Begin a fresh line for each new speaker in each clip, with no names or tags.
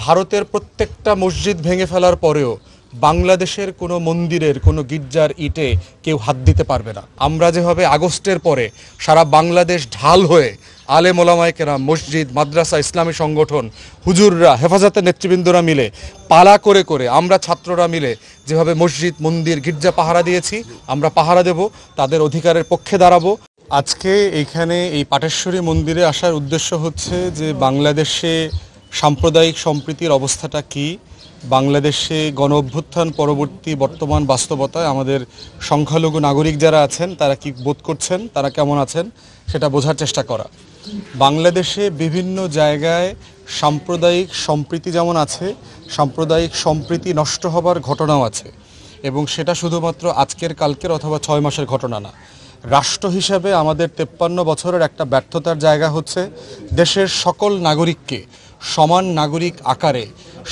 ভারতের প্রত্যেকটা মসজিদ ভেঙে ফেলার পরেও বাংলাদেশের কোনো মন্দিরের কোনো গির্জার ইটে কেউ হাত দিতে পারবে না। আমরা যেভাবে আগস্টের পরে সারা বাংলাদেশ ঢাল হয়ে আলেম ওলামায়ে কেরাম, মসজিদ, মাদ্রাসা, ইসলামী সংগঠন, হুজুররা, হেফাজতের নেতৃবৃন্দরা মিলে পালা করে করে আমরা ছাত্ররা মিলে যেভাবে মসজিদ, মন্দির, গির্জা পাহারা দিয়েছি, আমরা পাহারা দেব, তাদের অধিকারের পক্ষে দাঁড়াবো। আজকে এইখানে এই পাটেশ্বরী মন্দিরে আসার উদ্দেশ্য হচ্ছে যে বাংলাদেশে সাম্প্রদায়িক সম্প্রীতির অবস্থাটা কি, বাংলাদেশে গণ অভ্যুত্থান পরবর্তী বর্তমান বাস্তবতায় আমাদের সংখ্যালঘু নাগরিক যারা আছেন তারা কি বোধ করছেন, তারা কেমন আছেন সেটা বোঝার চেষ্টা করা। বাংলাদেশে বিভিন্ন জায়গায় সাম্প্রদায়িক সম্প্রীতি যেমন আছে, সাম্প্রদায়িক সম্প্রীতি নষ্ট হবার ঘটনাও আছে, এবং সেটা শুধুমাত্র আজকের কালকের অথবা 6 মাসের ঘটনা না। রাষ্ট্র হিসেবে আমাদের 53 বছরের একটা ব্যর্থতার জায়গা হচ্ছে দেশের সকল নাগরিককে সমান নাগরিক আকারে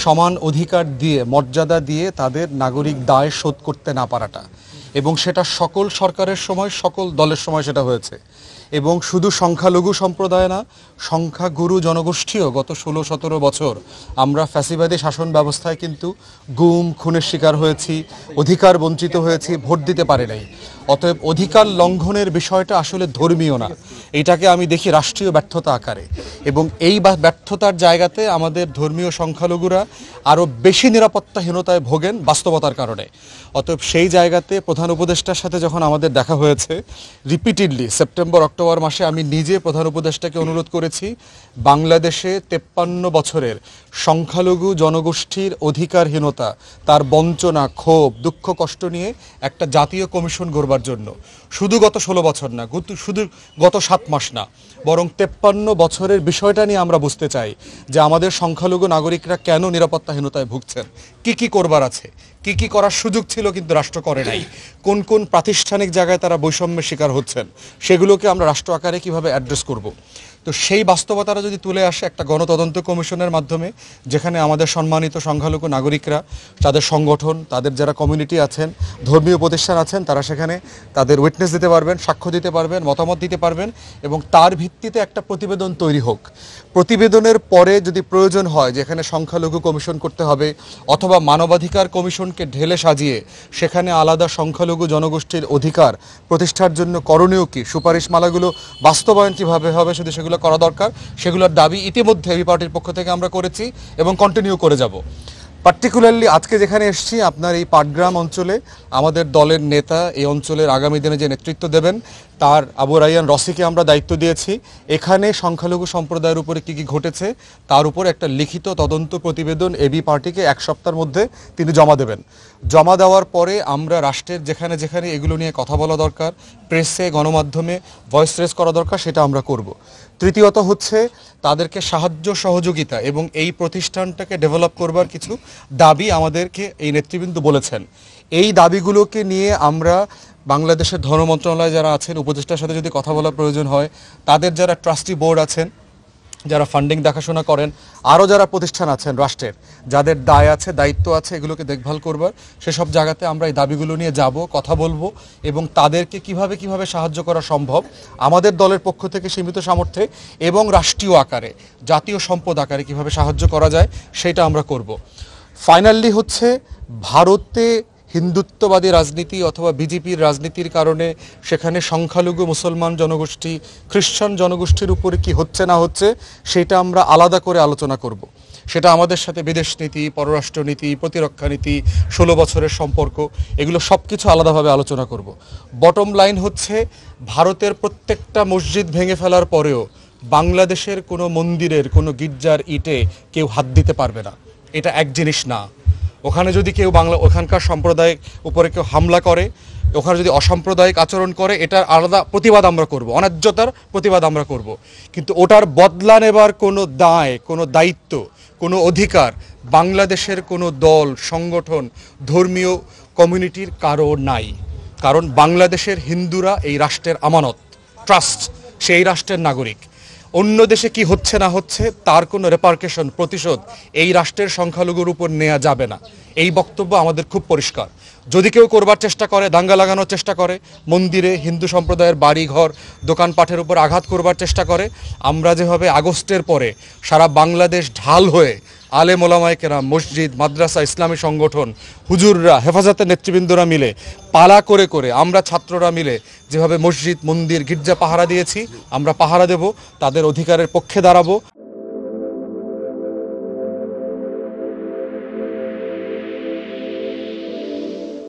সমান অধিকার দিয়ে, মর্যাদা দিয়ে তাদের নাগরিক দায় শোধ করতে না পারাটা, এবং সেটা সকল সরকারের সময়, সকল দলের সময় সেটা হয়েছে। এবং শুধু সংখ্যালঘু সম্প্রদায় না, সংখ্যাগুরু জনগোষ্ঠীও গত 16-17 বছর আমরা ফ্যাসিবাদী শাসন ব্যবস্থায় কিন্তু গুম খুনের শিকার হয়েছি, অধিকার বঞ্চিত হয়েছি, ভোট দিতে পারি নাই। অতএব অধিকার লঙ্ঘনের বিষয়টা আসলে ধর্মীয় না, এটাকে আমি দেখি রাষ্ট্রীয় ব্যর্থতা আকারে, এবং এই ব্যর্থতার জায়গাতে আমাদের ধর্মীয় সংখ্যালঘুরা আরও বেশি নিরাপত্তাহীনতায় ভোগেন বাস্তবতার কারণে। অতএব সেই জায়গাতে প্রধান উপদেষ্টার সাথে যখন আমাদের দেখা হয়েছে রিপিটেডলি সেপ্টেম্বর-অক্টোবর মাসে, আমি নিজে প্রধান উপদেষ্টাকে অনুরোধ করেছি বাংলাদেশে 53 বছরের সংখ্যালঘু জনগোষ্ঠীর অধিকারহীনতা, তার বঞ্চনা, ক্ষোভ, দুঃখ কষ্ট নিয়ে একটা জাতীয় কমিশন গড়বার জন্য। শুধু গত 16 বছর না, শুধু গত 7 মাস না, বরং 53 বছরের বিষয়টা নিয়ে আমরা বুঝতে চাই যে আমাদের সংখ্যালঘু নাগরিকরা কেন নিরাপত্তাহীনতায় ভুগছেন, কি করবার আছে, কি করার সুযোগ ছিল কিন্তু রাষ্ট্র করে নাই, কোন কোন প্রাতিষ্ঠানিক জায়গায় তারা বৈষম্যের শিকার হচ্ছেন, সেগুলোকে আমরা রাষ্ট্র আকারে কিভাবে অ্যাড্রেস করব। তো সেই বাস্তবতাটা যদি তুলে আসে একটা গণতদন্ত কমিশনের মাধ্যমে, যেখানে আমাদের সম্মানিত সংখ্যালঘু নাগরিকরা, তাদের সংগঠন, তাদের যারা কমিউনিটি আছেন, ধর্মীয় প্রতিষ্ঠান আছেন, তারা সেখানে তাদের উইটনেস দিতে পারবেন, সাক্ষ্য দিতে পারবেন, মতামত দিতে পারবেন, এবং তার ভিত্তিতে একটা প্রতিবেদন তৈরি হোক। প্রতিবেদনের পরে যদি প্রয়োজন হয় যেখানে সংখ্যালঘু কমিশন করতে হবে, অথবা মানবাধিকার কমিশনকে ঢেলে সাজিয়ে সেখানে আলাদা সংখ্যালঘু জনগোষ্ঠীর অধিকার প্রতিষ্ঠার জন্য করণীয় কী, সুপারিশমালাগুলো বাস্তবায়ন কীভাবে হবে, শুধু সেগুলো করা দরকার। সেগুলোর দাবি ইতিমধ্যে এবি পার্টির পক্ষ থেকে আমরা করেছি এবং কন্টিনিউ করে যাব। পার্টিকুলারলি আজকে যেখানে এসেছি আপনার এই পাটগ্রাম অঞ্চলে আমাদের দলের নেতা এই অঞ্চলের আগামী দিনে যে নেতৃত্ব দেবেন তার আবু রাইয়ান রসিকে আমরা দায়িত্ব দিয়েছি এখানে সংখ্যালঘু সম্প্রদায়ের উপরে কী ঘটেছে তার উপর একটা লিখিত তদন্ত প্রতিবেদন এবি পার্টিকে 1 সপ্তাহের মধ্যে তিনি জমা দেবেন। জমা দেওয়ার পরে আমরা রাষ্ট্রের যেখানে যেখানে এগুলো নিয়ে কথা বলা দরকার, প্রেসে, গণমাধ্যমে ভয়েস রেজ করা দরকার, সেটা আমরা করব। তৃতীয়ত হচ্ছে তাদেরকে সাহায্য সহযোগিতা এবং এই প্রতিষ্ঠানটাকে ডেভেলপ করবার কিছু দাবি আমাদেরকে এই নেতৃবৃন্দ বলেছেন। এই দাবিগুলোকে নিয়ে আমরা বাংলাদেশের ধর্ম মন্ত্রণালয় যারা আছেন, উপদেষ্টার সাথে যদি কথা বলার প্রয়োজন হয়, তাদের যারা ট্রাস্টি বোর্ড আছেন, যারা ফান্ডিং দেখাশোনা করেন, আরও যারা প্রতিষ্ঠান আছেন রাষ্ট্রের, যাদের দায় আছে, দায়িত্ব আছে এগুলোকে দেখভাল করবার, সেসব জায়গাতে আমরা এই দাবিগুলো নিয়ে যাব, কথা বলবো, এবং তাদেরকে কিভাবে সাহায্য করা সম্ভব আমাদের দলের পক্ষ থেকে সীমিত সামর্থ্যে এবং রাষ্ট্রীয় আকারে, জাতীয় সম্পদ আকারে কিভাবে সাহায্য করা যায় সেটা আমরা করব। ফাইনালি হচ্ছে ভারতে হিন্দুত্ববাদী রাজনীতি অথবা বিজেপির রাজনীতির কারণে সেখানে সংখ্যালঘু মুসলমান জনগোষ্ঠী, খ্রিস্টান জনগোষ্ঠীর উপরে কি হচ্ছে না হচ্ছে সেটা আমরা আলাদা করে আলোচনা করব। সেটা আমাদের সাথে বিদেশ নীতি, পররাষ্ট্রনীতি, প্রতিরক্ষা নীতি, 16 বছরের সম্পর্ক, এগুলো সব কিছু আলাদাভাবে আলোচনা করব। বটম লাইন হচ্ছে ভারতের প্রত্যেকটা মসজিদ ভেঙে ফেলার পরেও বাংলাদেশের কোনো মন্দিরের কোনো গির্জার ইটে কেউ হাত দিতে পারবে না। এটা এক জিনিস না। ওখানে যদি কেউ ওখানকার সম্প্রদায়ের উপরে কেউ হামলা করে, ওখানে যদি অসাম্প্রদায়িক আচরণ করে, এটার আলাদা প্রতিবাদ আমরা করব, অন্যায্যতার প্রতিবাদ আমরা করব। কিন্তু ওটার বদলা নেবার কোনো দায়, কোনো দায়িত্ব, কোনো অধিকার বাংলাদেশের কোনো দল, সংগঠন, ধর্মীয় কমিউনিটির কারো নাই। কারণ বাংলাদেশের হিন্দুরা এই রাষ্ট্রের আমানত, ট্রাস্ট, সেই রাষ্ট্রের নাগরিক। অন্য দেশে কি হচ্ছে না হচ্ছে তার কোনো রেপারকেশন, প্রতিশোধ এই রাষ্ট্রের সংখ্যালঘুর উপর নেওয়া যাবে না। এই বক্তব্য আমাদের খুব পরিষ্কার। যদি কেউ করবার চেষ্টা করে, দাঙ্গা লাগানোর চেষ্টা করে, মন্দিরে, হিন্দু সম্প্রদায়ের বাড়ি ঘর, দোকানপাটের উপর আঘাত করবার চেষ্টা করে, আমরা যেভাবে আগস্টের পরে সারা বাংলাদেশ ঢাল হয়ে আলেম ওলামায়ে কেরাম, মসজিদ, মাদ্রাসা, ইসলামী সংগঠন, হুজুররা, হেফাজতের নেতৃবৃন্দরা মিলে পালা করে করে আমরা ছাত্ররা মিলে যেভাবে মসজিদ, মন্দির, গির্জা পাহারা দিয়েছি, আমরা পাহারা দেব, তাদের অধিকারের পক্ষে দাঁড়াবো।